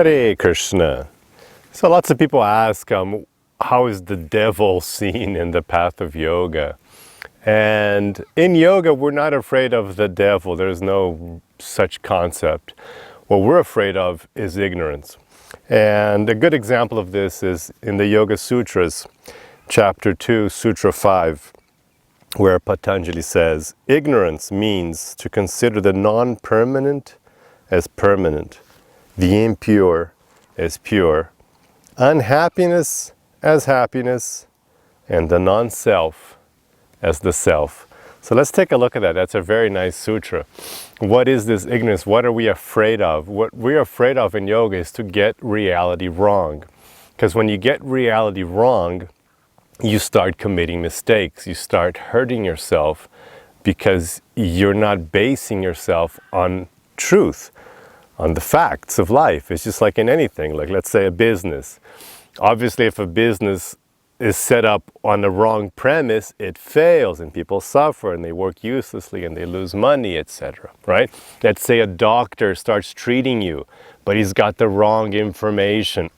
Hare Krishna. So lots of people ask, how is the devil seen in the path of yoga? And in yoga, we're not afraid of the devil. There's no such concept. What we're afraid of is ignorance. And a good example of this is in the Yoga-Sutras, chapter 2, Sutra 5, where Patanjali says, ignorance means to consider the non-permanent as permanent, the impure as pure, unhappiness as happiness, and the non-self as the self. So let's take a look at that. That's a very nice sutra. What is this ignorance? What are we afraid of? What we're afraid of in yoga is to get reality wrong. Because when you get reality wrong, you start committing mistakes. You start hurting yourself because you're not basing yourself on truth, on the facts of life. It's just like in anything, like let's say a business. Obviously, if a business is set up on the wrong premise, it fails and people suffer and they work uselessly and they lose money, etc. Right? Let's say a doctor starts treating you, but he's got the wrong information.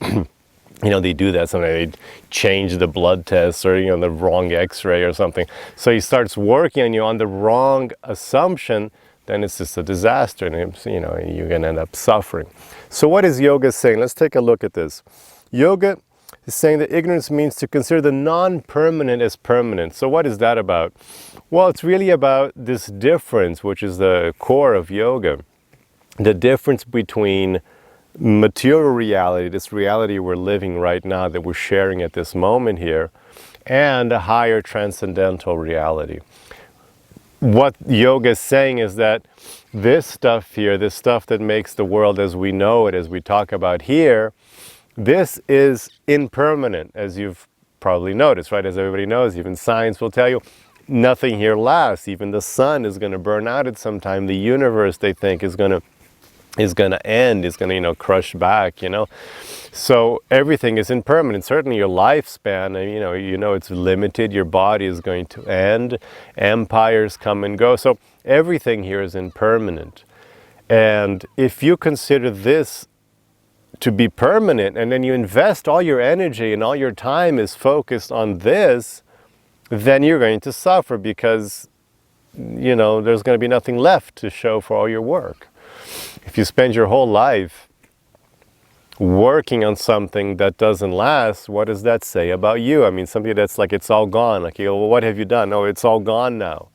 They do that sometimes. They change the blood test or, the wrong x-ray or something. So he starts working on you on the wrong assumption, then it's just a disaster and, you're going to end up suffering. So what is yoga saying? Let's take a look at this. Yoga is saying that ignorance means to consider the non-permanent as permanent. So what is that about? Well, it's really about this difference, which is the core of yoga. The difference between material reality, this reality we're living right now, that we're sharing at this moment here, and a higher transcendental reality. What yoga is saying is that this stuff here, this stuff that makes the world as we know it, as we talk about here, this is impermanent, as you've probably noticed, right? As everybody knows, even science will tell you, nothing here lasts. Even the sun is going to burn out at some time. The universe, they think, is going to end, is going to, crush back, So everything is impermanent. Certainly your lifespan, it's limited. Your body is going to end. Empires come and go. So everything here is impermanent. And if you consider this to be permanent, and then you invest all your energy and all your time is focused on this, then you're going to suffer because, there's going to be nothing left to show for all your work. If you spend your whole life working on something that doesn't last, what does that say about you? I mean, something that's like, it's all gone. Like, you go, well, what have you done? Oh, it's all gone now.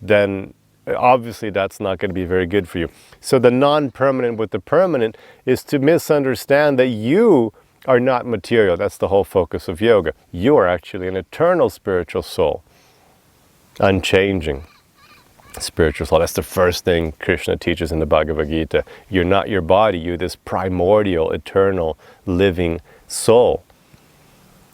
Then obviously that's not going to be very good for you. So the non-permanent with the permanent is to misunderstand that you are not material. That's the whole focus of yoga. You are actually an eternal spiritual soul, unchanging spiritual soul. That's the first thing Krishna teaches in the Bhagavad Gita. You're not your body, you're this primordial, eternal, living soul.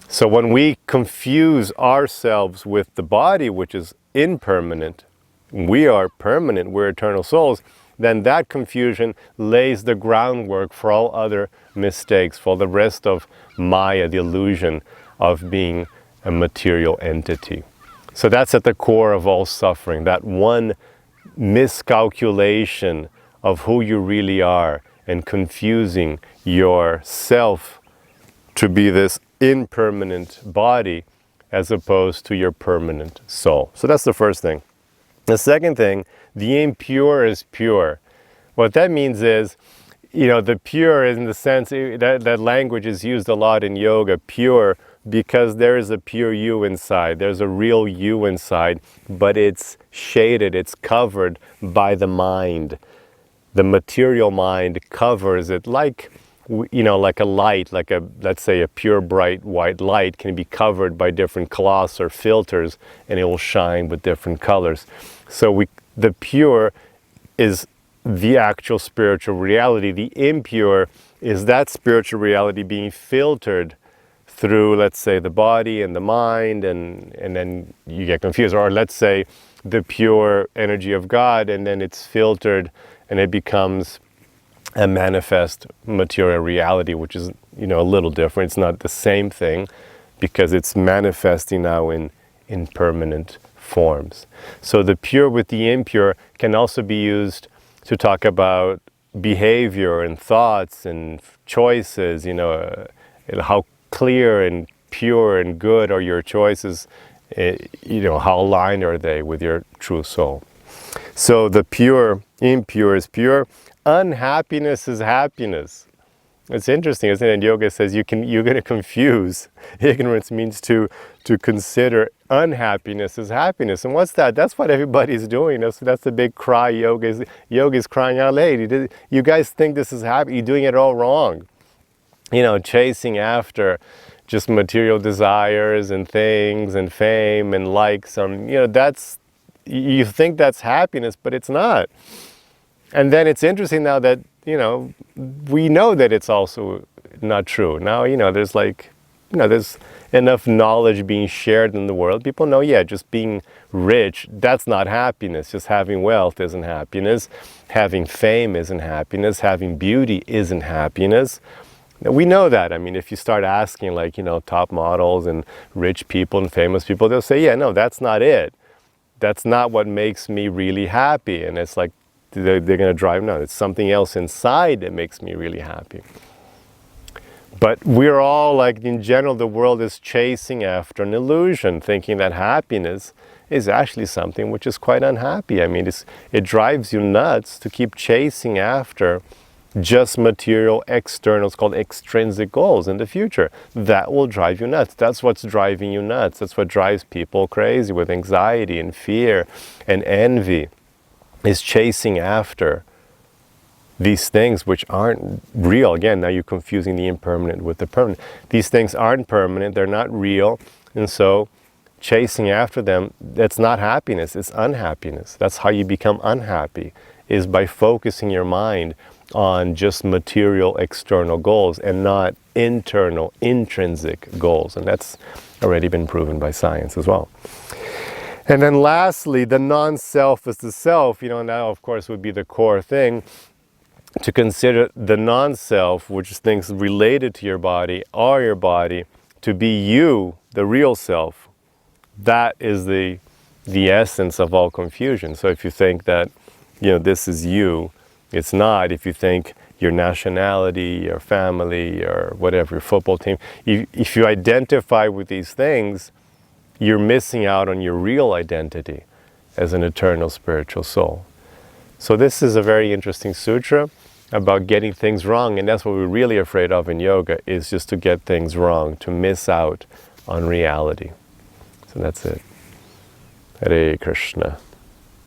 So when we confuse ourselves with the body, which is impermanent, we are permanent, we're eternal souls, then that confusion lays the groundwork for all other mistakes, for the rest of Maya, the illusion of being a material entity. So that's at the core of all suffering, that one miscalculation of who you really are and confusing yourself to be this impermanent body as opposed to your permanent soul. So that's the first thing. The second thing, the impure is pure. What that means is, the pure in the sense that language is used a lot in yoga, pure, because there is a pure you inside. There's a real you inside, but it's shaded, it's covered by the mind. The material mind covers it like a light, let's say a pure bright white light can be covered by different cloths or filters and it will shine with different colors. So the pure is the actual spiritual reality. The impure is that spiritual reality being filtered through, let's say, the body and the mind, and then you get confused. Or let's say the pure energy of God, and then it's filtered and it becomes a manifest material reality, which is, a little different. It's not the same thing because it's manifesting now in impermanent forms. So the pure with the impure can also be used to talk about behavior and thoughts and choices, how clear and pure and good are your choices, how aligned are they with your true soul. So the impure is pure. Unhappiness is happiness. It's interesting, isn't it? And yoga says you're going to confuse. Ignorance means to consider unhappiness as happiness. And what's that? That's what everybody's doing. That's the big cry yoga is crying out, hey, you guys think this is happy. You're doing it all wrong. Chasing after just material desires and things and fame and likes. You think that's happiness, but it's not. And then it's interesting now that, we know that it's also not true. Now, there's enough knowledge being shared in the world. People know, just being rich, that's not happiness. Just having wealth isn't happiness. Having fame isn't happiness. Having beauty isn't happiness. We know that. I mean, if you start asking top models and rich people and famous people, they'll say, no, that's not it. That's not what makes me really happy. And it's like, they're going to drive, no, it's something else inside that makes me really happy. But we're all in general, the world is chasing after an illusion, thinking that happiness is actually something which is quite unhappy. I mean, it drives you nuts to keep chasing after just material external, it's called extrinsic goals in the future. That will drive you nuts. That's what's driving you nuts. That's what drives people crazy with anxiety and fear and envy, is chasing after these things which aren't real. Again, now you're confusing the impermanent with the permanent. These things aren't permanent, they're not real, and so chasing after them, that's not happiness, it's unhappiness. That's how you become unhappy, is by focusing your mind on just material external goals and not internal, intrinsic goals. And that's already been proven by science as well. And then lastly, the non-self is the self. Now of course would be the core thing, to consider the non-self, which is things related to your body, or your body, to be you, the real self. That is the essence of all confusion. So if you think that, this is you, it's not. If you think your nationality, your family, or whatever, your football team, if you identify with these things, you're missing out on your real identity as an eternal spiritual soul. So this is a very interesting sutra about getting things wrong, and that's what we're really afraid of in yoga, is just to get things wrong, to miss out on reality. So that's it. Hare Krishna.